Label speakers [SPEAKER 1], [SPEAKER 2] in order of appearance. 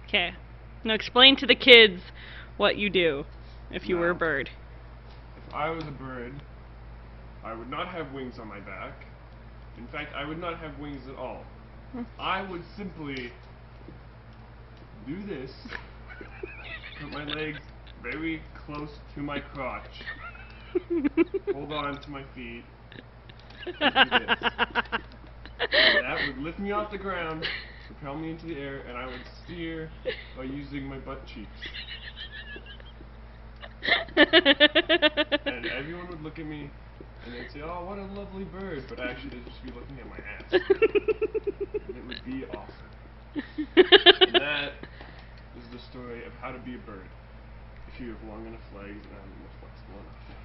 [SPEAKER 1] Okay. Now explain to the kids what you do if you were a
[SPEAKER 2] Now,
[SPEAKER 1] bird.
[SPEAKER 2] If I was a bird, I would not have wings on my back. In fact, I would not have wings at all. I would simply do this, put my legs very close to my crotch, hold on to my feet, and do this. And that would lift me off the ground, propel me into the air, and I would steer by using my butt cheeks. And everyone would look at me and they'd say, "Oh, what a lovely bird," but actually they'd just be looking at my ass. And it would be awesome. And that is the story of how to be a bird if you have long enough legs and are flexible enough.